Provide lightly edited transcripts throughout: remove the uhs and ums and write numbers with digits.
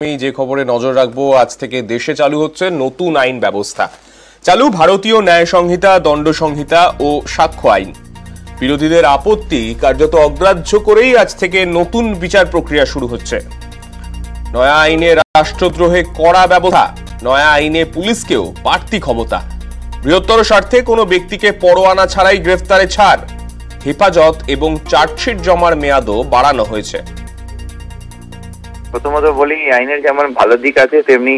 আমি যে খবরে নজর রাখবো, আজ থেকে দেশে চালু হচ্ছে নতুন আইন ব্যবস্থা। চালু ভারতীয় ন্যায় সংহিতা, দণ্ড সংহিতা ও সাক্ষ্য আইন। বিরোধীদের আপত্তি কার্যত অগ্রাহ্য করেই আজ থেকে নতুন বিচার প্রক্রিয়া শুরু হচ্ছে। নয়া আইনে রাষ্ট্রদ্রোহে কড়া ব্যবস্থা, নয়া আইনে পুলিশকেও বাড়তি ক্ষমতা, বৃহত্তর স্বার্থে কোনো ব্যক্তিকে পরোয়ানা ছাড়াই গ্রেফতারে ছাড়, হেফাজত এবং চার্জশিট জমার মেয়াদও বাড়ানো হয়েছে। প্রথমত বলি, আইনের যেমন ভালো দিক আছে তেমনি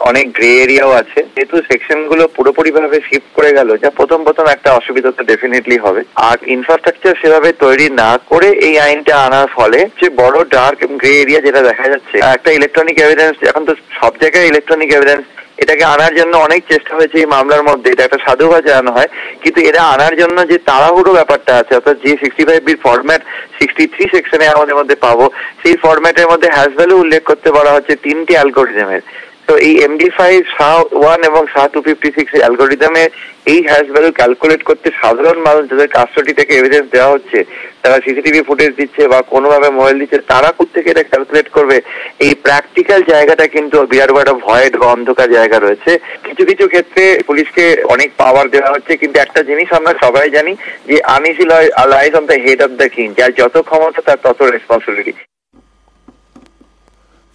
অনেক গ্রে এরিয়াও আছে। যেহেতু সেকশন গুলো পুরোপুরি ভাবে শিফট করে গেল, যা প্রথম একটা অসুবিধা তো ডেফিনেটলি হবে। আর ইনফ্রাস্ট্রাকচার সেভাবে তৈরি না করে এই আইনটা আনার ফলে যে বড় ডার্ক গ্রে এরিয়া যেটা দেখা যাচ্ছে, একটা ইলেকট্রনিক এভিডেন্স, এখন তো সব জায়গায় ইলেকট্রনিক এভিডেন্স, এটাকে আনার জন্য অনেক চেষ্টা হয়েছে এই মামলার মধ্যে। এটা একটা সাধুবাদ জানানো হয়, কিন্তু এরা আনার জন্য যে তাড়াহুড়ো ব্যাপারটা আছে, অর্থাৎ যে 65B ফরম্যাট 63 সেকশনে আমাদের মধ্যে পাবো, সেই ফরম্যাটের মধ্যে হ্যাশ ভ্যালু উল্লেখ করতে বলা হচ্ছে 3টি অ্যালগোরিদমের। তো এই MD5 SHA-1 এবং SHA-256 অ্যালগোরিদমে এই হ্যাশ ভ্যালু ক্যালকুলেট করতে সাধারণ মানুষ যাদের কাস্টডি থেকে এভিডেন্স দেওয়া হচ্ছে, তারা সিসিটিভি ফুটেজ দিচ্ছে বা কোনোভাবে মোবাইল দিচ্ছে, তারা কোত্থেকে এটা ক্যালকুলেট করবে? এই প্র্যাকটিক্যাল জায়গাটা কিন্তু বিরাট বড় ভয়েড বা অন্ধকার জায়গা রয়েছে। কিছু কিছু ক্ষেত্রে পুলিশকে অনেক পাওয়ার দেওয়া হচ্ছে, কিন্তু একটা জিনিস আমরা সবাই জানি যে uneasy lies on the head of the king, যার যত ক্ষমতা তার তত রেসপন্সিবিলিটি।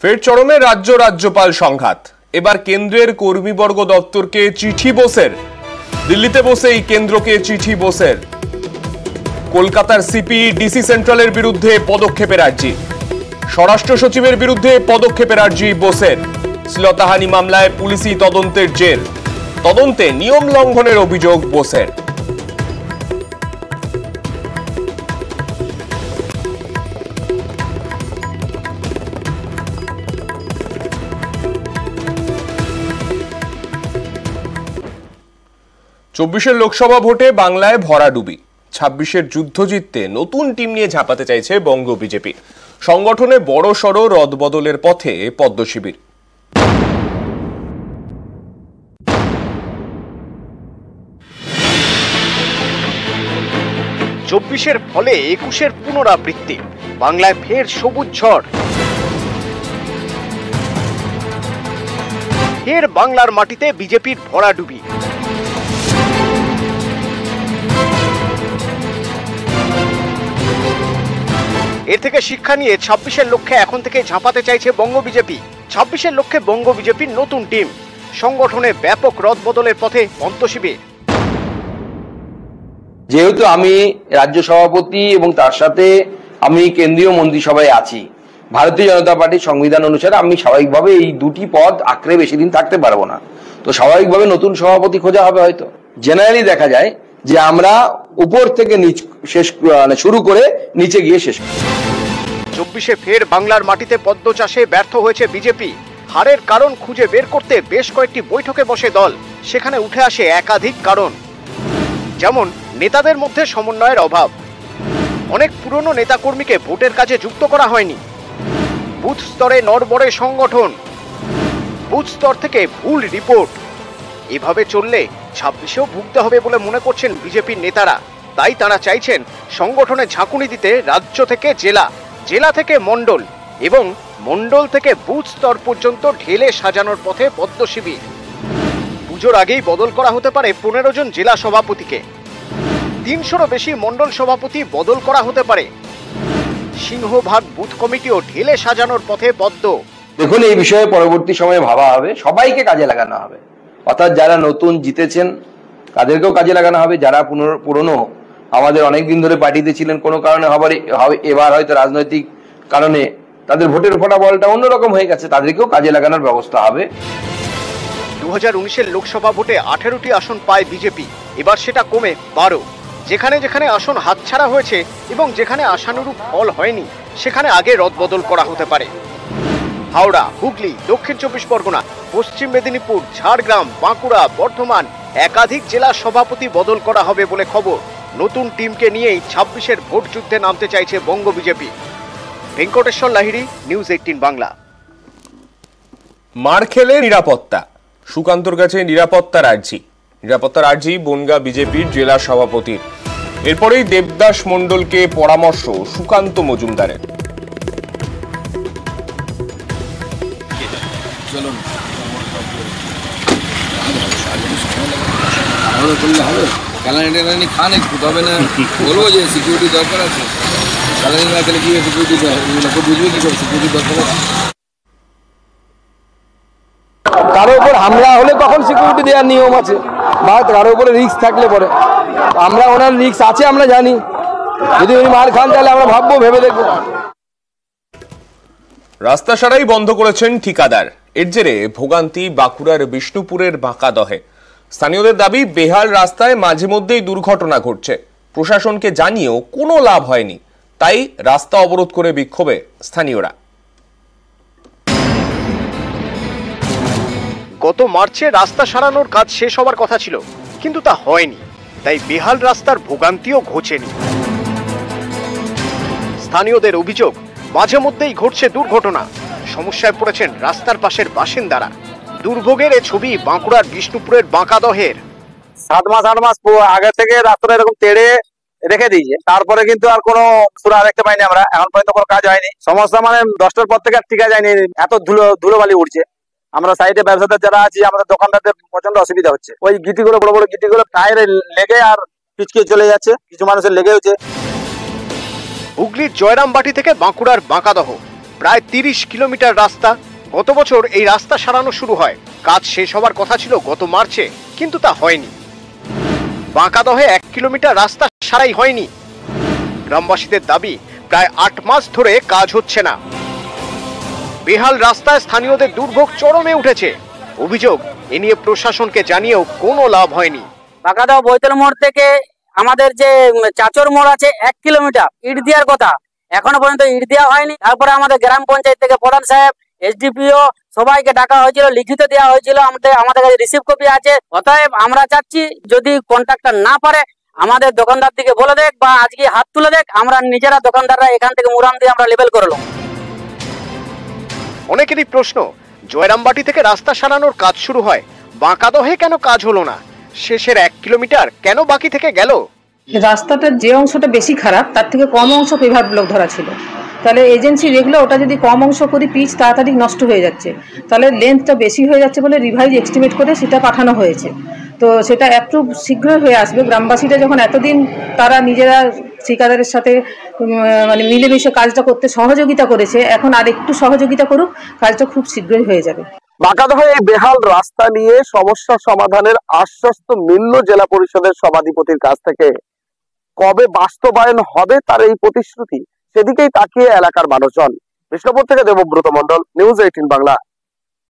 ফের চরমে রাজ্যপাল সংঘাত। এবার কেন্দ্রের কর্মীবর্গ দপ্তরকে চিঠি বোসের, দিল্লিতে বসেই কেন্দ্রকে চিঠি বোসের। কলকাতার সিপি ডিসি সেন্ট্রালের বিরুদ্ধে পদক্ষেপের আর্জি, স্বরাষ্ট্র সচিবের বিরুদ্ধে পদক্ষেপের আর্জি বোসের। শ্লীলতাহানি মামলায় পুলিশি তদন্তের জের, তদন্তে নিয়ম লঙ্ঘনের অভিযোগ বোসের। 24-এর লোকসভা ভোটে বাংলায় ভরাডুবি, 26-এর যুদ্ধ জিততে নতুন টিম নিয়ে ঝাঁপাতে চাইছে বঙ্গ বিজেপি। সংগঠনে বড় সড় রদবদলের পথে পদ্ম শিবির। 24-এর ফলে 21-এর পুনরাবৃত্তি, বাংলায় ফের সবুজ ঝড়। ফের বাংলার মাটিতে বিজেপির ভরাডুবি। এর থেকে শিক্ষা নিয়ে 26-এর লক্ষ্যে এখন থেকে ঝাঁপাতে চাইছে বঙ্গ বিজেপি। 26-এর লক্ষ্যে বঙ্গ বিজেপির নতুন টিম, সংগঠনে ব্যাপক রদবদলের পথে পদ্ম শিবির। যেহেতু আমি রাজ্য সভাপতি এবং তার সাথে আমি কেন্দ্রীয় মন্ত্রিসভায় আছি, ভারতীয় জনতা পার্টির সংবিধান অনুসারে আমি স্বাভাবিকভাবে এই দুটি পদ আঁকড়ে বেশি দিন থাকতে পারবো না। তো স্বাভাবিকভাবে নতুন সভাপতি খোঁজা হবে। হয়তো জেনারেলি দেখা যায় যে আমরা উপর থেকে শুরু করে নিচে গিয়ে শেষ করি। 24-এ ফের বাংলার মাটিতে পদ্ম চাষে ব্যর্থ হয়েছে বিজেপি। হারের কারণ খুঁজে বের করতে বেশ কয়েকটি বৈঠকে বসে দল। সেখানে উঠে আসে একাধিক কারণ, যেমন নেতাদের মধ্যে সমন্বয়ের অভাব, অনেক পুরনো নেতাকর্মীকে ভোটের কাজে যুক্ত করা হয়নি, বুথ স্তরে নড়বড়ে সংগঠন, বুথ স্তর থেকে ভুল রিপোর্ট। এভাবে চললে 26-এও ভুগতে হবে বলে মনে করছেন বিজেপির নেতারা। তাই তারা চাইছেন সংগঠনে ঝাঁকুনি দিতে রাজ্য থেকে জেলা, জেলা থেকে মণ্ডল এবং মণ্ডল থেকে বুথ স্তর পর্যন্ত ঢেলে সাজানোর পথে পদ্ম শিবির। পুজোর আগেই বদল করা হতে পারে 15 জন জেলা সভাপতিকে, 300-রও বেশি মণ্ডল সভাপতি বদল করা হতে পারে। সিংহভাগ বুথ কমিটিও ঢেলে সাজানোর পথে পদ্ম। দেখুন, এই বিষয়ে পরবর্তী সময়ে ভাবা হবে, সবাইকে কাজে লাগানো হবে। অর্থাৎ যারা নতুন জিতেছেন তাদেরকেও কাজে লাগানো হবে, যারা পুরনো আমাদের অনেকদিন ধরে পার্টিতে ছিলেন, কোনো কারণে এবার হয়তো রাজনৈতিক কারণে তাদের ভোটের ফলাফলটা অন্যরকম হয়ে গেছে, তাদেরকেও কাজে লাগানোর ব্যবস্থা হবে। 2019-এর লোকসভা ভোটে 18টি আসন পায় বিজেপি, এবার সেটা কমে 12। যেখানে যেখানে আসন হাতছাড়া হয়েছে এবং যেখানে আশানুরূপ ফল হয়নি, সেখানে আগে রদবদল করা হতে পারে। হাওড়া, হুগলি, দক্ষিণ 24 পরগনা, পশ্চিম মেদিনীপুর, ঝাড়গ্রাম, বাঁকুড়া, বর্ধমান একাধিক জেলা সভাপতি বদল করা হবে বলে খবর। নতুন টিমকে নিয়েই 26-এর ভোট যুদ্ধে নামতে চাইছে বঙ্গ বিজেপি। ভেঙ্কটেশ্বর লাহিড়ী, নিউজ 18 বাংলা। মার খেলে নিরাপত্তা, সুকান্তর কাছে নিরাপত্তার আর্জি বনগাঁ বিজেপির জেলা সভাপতির। এরপরেই দেবদাস মণ্ডলকে পরামর্শ সুকান্ত মজুমদারের। চলুন তাহলে করলে হবে। ক্যালানি খান একটু, তবে না বলবো যে সিকিউরিটি দরকার আছে। ক্যালানি না খেলে কি সিকিউরিটি বুঝবে কি করে সিকিউরিটি দরকার আছে। কারো উপর হামলা হলে তখন সিকিউরিটি দেওয়ার নিয়ম আছে, বা কারো উপরে রিস্ক থাকলে পরে। আমরা ওনার রিস্ক আছে আমরা জানি, যদি উনি মার খান তাহলে আমরা ভাববো, ভেবে দেখবো। রাস্তা সারাই বন্ধ করেছেন ঠিকাদার। এর জেরে ভোগান্তি বাঁকুড়ার বিষ্ণুপুরের বাঁকাদহে। স্থানীয়দের দাবি, বেহাল রাস্তায় মাঝে মধ্যেই দুর্ঘটনা ঘটছে। প্রশাসনকে জানিয়েও কোনো লাভ হয়নি, তাই রাস্তা অবরোধ করে বিক্ষোভে স্থানীয়রা। গত মার্চে রাস্তা সারানোর কাজ শেষ হওয়ার কথা ছিল, কিন্তু তা হয়নি। তাই বেহাল রাস্তার ভোগান্তিও ঘোচেনি। স্থানীয়দের অভিযোগ, মাঝে মধ্যেই ঘটছে দুর্ঘটনা। সমস্যায় পড়েছেন রাস্তার পাশের বাসিন্দারা। দুর্ভোগের এ ছবি বাঁকুড়ার বিষ্ণুপুরের বাঁকাদহের। 7 মাস 8 মাস আগে থেকে রাস্তাটা এরকম তেড়ে রেখে দিয়েছে, তারপরে কিন্তু আর কোনো সুরা দেখতে পাইনি আমরা। এখন পর্যন্ত কোনো কাজ হয়নি। সমস্যা মানে 10টার পর থেকে আর টিকা যায়নি, এত ধুলোবালি উঠছে। আমরা সাইডে ব্যবসাদার যারা আছি, আমাদের দোকানদারদের প্রচন্ড অসুবিধা হচ্ছে। ওই গিটিগুলো, বড় বড় গিটিগুলো টায়ারে লেগে আর পিচকে চলে যাচ্ছে, কিছু মানুষের লেগে হচ্ছে। হুগলির জয়রামবাটি থেকে বাঁকুড়ার বাঁকাদহ প্রায় 30 কিলোমিটার রাস্তা। গত বছর এই রাস্তা সারানো শুরু হয়। কাজ শেষ হওয়ার কথা ছিল গত মার্চে, কিন্তু তা হয়নি। বাঁকাদহে 1 কিলোমিটার রাস্তা সারাই হয়নি। গ্রামবাসীদের দাবি, প্রায় 8 মাস ধরে কাজ হচ্ছে না। বেহাল রাস্তায় স্থানীয়দের দুর্ভোগ চরমে উঠেছে। অভিযোগ, এ নিয়ে প্রশাসনকে জানিয়েও কোনো লাভ হয়নি। বাঁকাদহ বৈতল মোড় থেকে আমাদের যে চাচর মোড় আছে 1 কিলোমিটার ইট দেওয়ার কথা, এখনো পর্যন্ত ইট দেওয়া হয়নি। তারপরে আমাদের গ্রাম পঞ্চায়েত থেকে প্রধান সাহেব, এসডিপিও সবাইকে ডাকা হয়েছিল, লিখিত দেওয়া হয়েছিল, আমাদের কাছে রিসিভ কপি আছে। অতএব আমরা চাচ্ছি, যদি কন্ট্রাক্টর না পারে আমাদের দোকানদার দিকে বলে দেখ, বা আজকে হাত তুলে দেখ, আমরা নিজেরা দোকানদাররা এখান থেকে মুরাম দিয়ে আমরা লেবেল করলাম। অনেকেরই প্রশ্ন, জয়রামবাটি থেকে রাস্তা সারানোর কাজ শুরু হয়, বাঁকাদহে কেন কাজ হলো না? শেষের 1 কিলোমিটার কেন বাকি থেকে গেল? রাস্তাটার যে অংশটা বেশি খারাপ, তার থেকে কম অংশ পেভার ব্লক ধরা ছিল। তাহলে এজেন্সি দেখলো ওটা যদি কম অংশ করি, পিচ তাড়াতাড়ি নষ্ট হয়ে যাচ্ছে, তাহলে লেন্থটা বেশি হয়ে যাচ্ছে বলে রিভাইজ এস্টিমেট করে সেটা পাঠানো হয়েছে। তো সেটা একটু শীঘ্রই হয়ে আসবে। গ্রামবাসীরা যখন এতদিন তারা নিজেরা ঠিকাদারের সাথে মানে মিলেমিশে কাজটা করতে সহযোগিতা করেছে, এখন আর একটু সহযোগিতা করুক, কাজটা খুব শীঘ্রই হয়ে যাবে। বাঁকাদহে এই বেহাল রাস্তা নিয়ে সমস্যা সমাধানের আশ্বাস তো মিলল জেলা পরিষদের সভাধিপতির কাছ থেকে। কবে বাস্তবায়ন হবে তার এই প্রতিশ্রুতি, সেদিকেই তাকিয়ে এলাকার মানুষজন। বিষ্ণুপুর থেকে দেবব্রত মন্ডল, নিউজ 18 বাংলা।